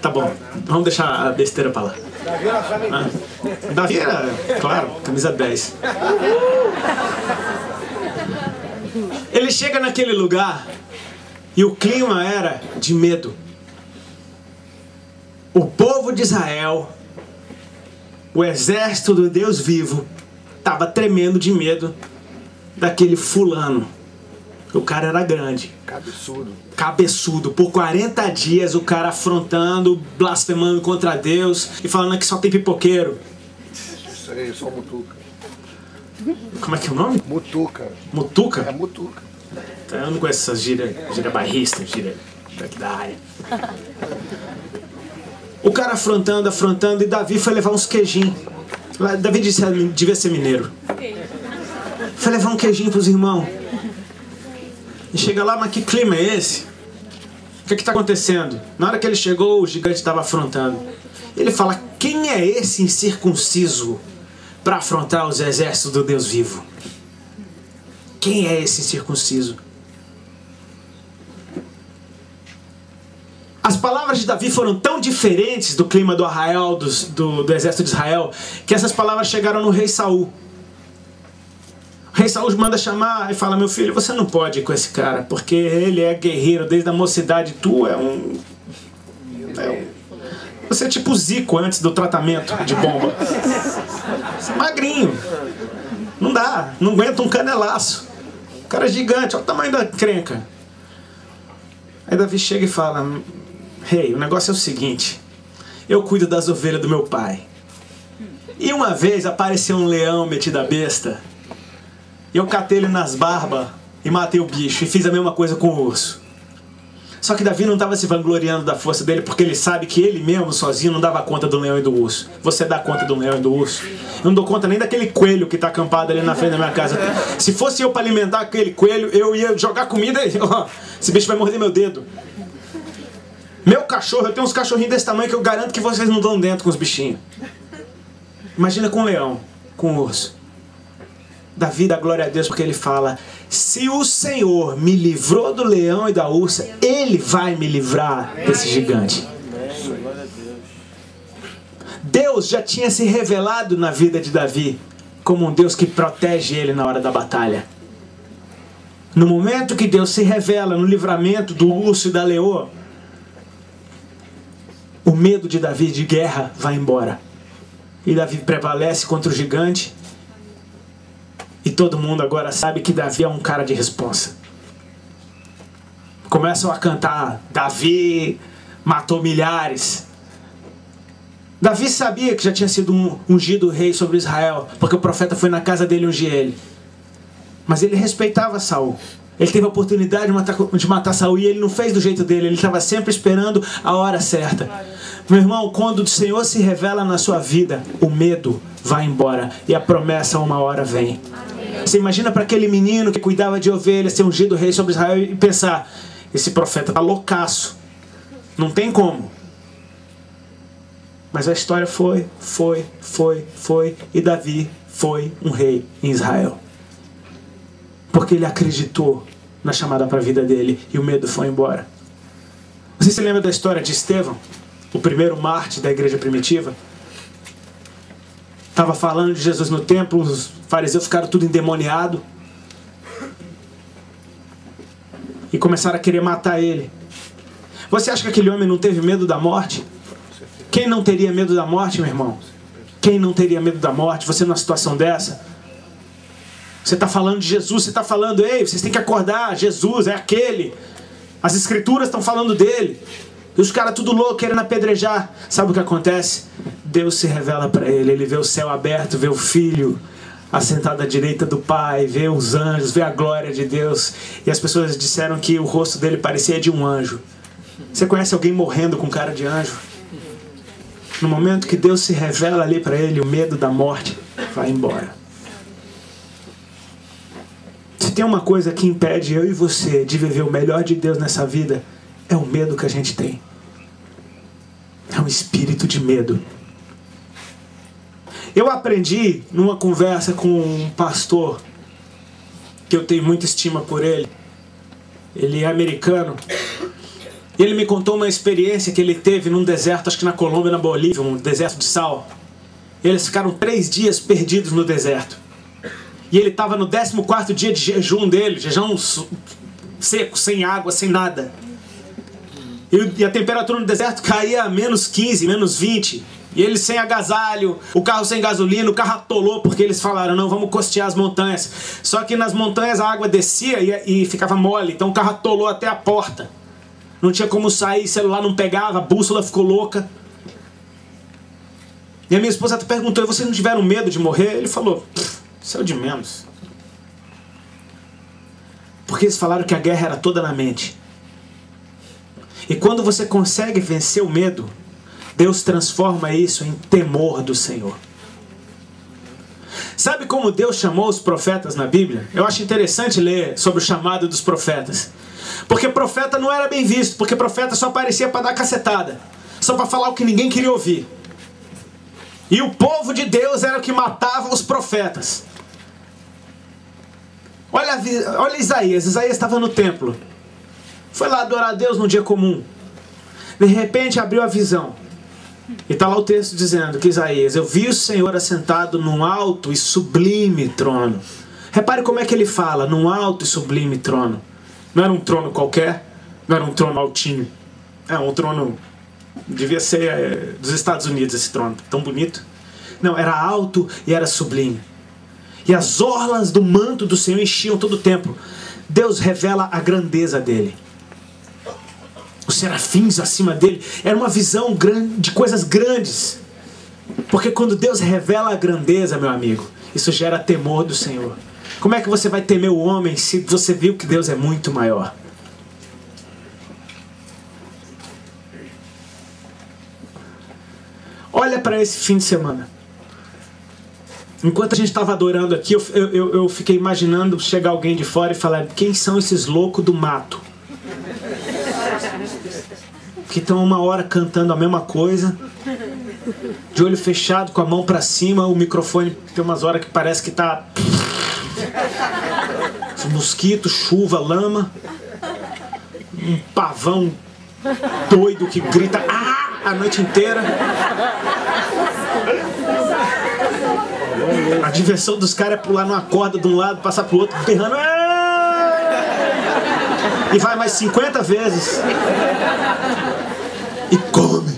Tá bom, vamos deixar a besteira pra lá. Davi era, claro, camisa 10. Ele chega naquele lugar e o clima era de medo. O povo de Israel, o exército do Deus vivo, estava tremendo de medo daquele fulano. O cara era grande. Cabeçudo. Cabeçudo. Por 40 dias o cara afrontando, blasfemando contra Deus e falando que só tem pipoqueiro. Isso aí, só mutuca. Como é que é o nome? Mutuca. Mutuca? É mutuca. Eu não conheço essas gíria bairrista, gíria daqui da área. O cara afrontando, e Davi foi levar uns queijinhos. Davi devia ser mineiro. Foi levar um queijinho pros irmãos. E chega lá, mas que clima é esse? O que está acontecendo? Na hora que ele chegou, o gigante estava afrontando. Ele fala, quem é esse incircunciso para afrontar os exércitos do Deus vivo? Quem é esse incircunciso? As palavras de Davi foram tão diferentes do clima do arraial, do exército de Israel, que essas palavras chegaram no rei Saul. O rei Saul manda chamar e fala, meu filho, você não pode ir com esse cara, porque ele é guerreiro desde a mocidade, tu você é tipo Zico antes do tratamento de bomba. Você é magrinho. Não dá, não aguenta um canelaço. O cara é gigante, olha o tamanho da crenca. Aí Davi chega e fala, rei, o negócio é o seguinte, eu cuido das ovelhas do meu pai. E uma vez apareceu um leão metido a besta, e eu catei ele nas barbas e matei o bicho, e fiz a mesma coisa com o urso. Só que Davi não estava se vangloriando da força dele, porque ele sabe que ele mesmo, sozinho, não dava conta do leão e do urso. Você dá conta do leão e do urso? Eu não dou conta nem daquele coelho que está acampado ali na frente da minha casa. Se fosse eu para alimentar aquele coelho, eu ia jogar comida e... Ó, esse bicho vai morder meu dedo. Meu cachorro, eu tenho uns cachorrinhos desse tamanho que eu garanto que vocês não dão dentro com os bichinhos. Imagina com o leão, com o urso. Davi dá glória a Deus porque ele fala, se o Senhor me livrou do leão e da ursa, Ele vai me livrar desse gigante. Deus já tinha se revelado na vida de Davi como um Deus que protege ele na hora da batalha. No momento que Deus se revela no livramento do urso e da leoa, o medo de Davi de guerra vai embora. E Davi prevalece contra o gigante. E todo mundo agora sabe que Davi é um cara de responsa. Começam a cantar, Davi matou milhares. Davi sabia que já tinha sido ungido rei sobre Israel, porque o profeta foi na casa dele ungir ele. Mas ele respeitava Saul. Ele teve a oportunidade de matar Saul e ele não fez do jeito dele. Ele estava sempre esperando a hora certa. Meu irmão, quando o Senhor se revela na sua vida, o medo vai embora e a promessa uma hora vem. Você imagina para aquele menino que cuidava de ovelhas, ser ungido rei sobre Israel e pensar, esse profeta tá loucaço. Não tem como. Mas a história foi, e Davi foi um rei em Israel. Porque ele acreditou na chamada para a vida dele e o medo foi embora. Você se lembra da história de Estevão? O primeiro mártir da igreja primitiva? Estava falando de Jesus no templo, os fariseus ficaram tudo endemoniados. E começaram a querer matar ele. Você acha que aquele homem não teve medo da morte? Quem não teria medo da morte, meu irmão? Quem não teria medo da morte? Você numa situação dessa? Você está falando de Jesus, você está falando, ei, vocês têm que acordar, Jesus é aquele. As escrituras estão falando dele. E os caras tudo louco, querendo apedrejar. Sabe o que acontece? Deus se revela para ele. Ele vê o céu aberto, vê o Filho assentado à direita do Pai, vê os anjos, vê a glória de Deus. E as pessoas disseram que o rosto dele parecia de um anjo. Você conhece alguém morrendo com cara de anjo? No momento que Deus se revela ali para ele, o medo da morte vai embora. Se tem uma coisa que impede eu e você de viver o melhor de Deus nessa vida, é o medo que a gente tem. É um espírito de medo. Eu aprendi numa conversa com um pastor, que eu tenho muita estima por ele. Ele é americano. E ele me contou uma experiência que ele teve num deserto, acho que na Colômbia, na Bolívia, um deserto de sal. E eles ficaram 3 dias perdidos no deserto. E ele estava no 14º dia de jejum dele, jejum seco, sem água, sem nada. E a temperatura no deserto caía a -15, -20. E eles sem agasalho, o carro sem gasolina, o carro atolou porque eles falaram, não, vamos costear as montanhas. Só que nas montanhas a água descia e ficava mole, então o carro atolou até a porta. Não tinha como sair, celular não pegava, a bússola ficou louca. E a minha esposa até perguntou, vocês não tiveram medo de morrer? Ele falou, isso é o de menos. Porque eles falaram que a guerra era toda na mente. E quando você consegue vencer o medo, Deus transforma isso em temor do Senhor. Sabe como Deus chamou os profetas na Bíblia? Eu acho interessante ler sobre o chamado dos profetas. Porque profeta não era bem visto, porque profeta só aparecia para dar cacetada, só para falar o que ninguém queria ouvir. E o povo de Deus era o que matava os profetas. Olha Isaías estava no templo. Foi lá adorar a Deus num dia comum. De repente abriu a visão. E está lá o texto dizendo que Isaías, eu vi o Senhor assentado num alto e sublime trono. Repare como é que ele fala, num alto e sublime trono. Não era um trono qualquer, não era um trono altinho. É um trono, devia ser dos Estados Unidos esse trono, tão bonito. Não, era alto e era sublime. E as orlas do manto do Senhor enchiam todo o templo. Deus revela a grandeza dele. Os serafins acima dele, era uma visão grande, de coisas grandes. Porque quando Deus revela a grandeza, meu amigo, isso gera temor do Senhor. Como é que você vai temer o homem se você viu que Deus é muito maior? Olha para esse fim de semana. Enquanto a gente estava adorando aqui, eu fiquei imaginando chegar alguém de fora e falar, quem são esses loucos do mato? Que estão 1 hora cantando a mesma coisa, de olho fechado, com a mão para cima, o microfone tem umas horas que parece que está... mosquito, chuva, lama, um pavão doido que grita a noite inteira. A diversão dos caras é pular numa corda de um lado, passar pro outro, berrando e vai mais 50 vezes e come.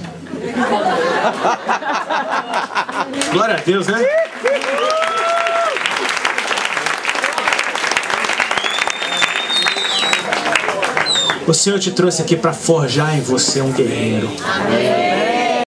Glória a Deus, né? O Senhor te trouxe aqui para forjar em você um guerreiro.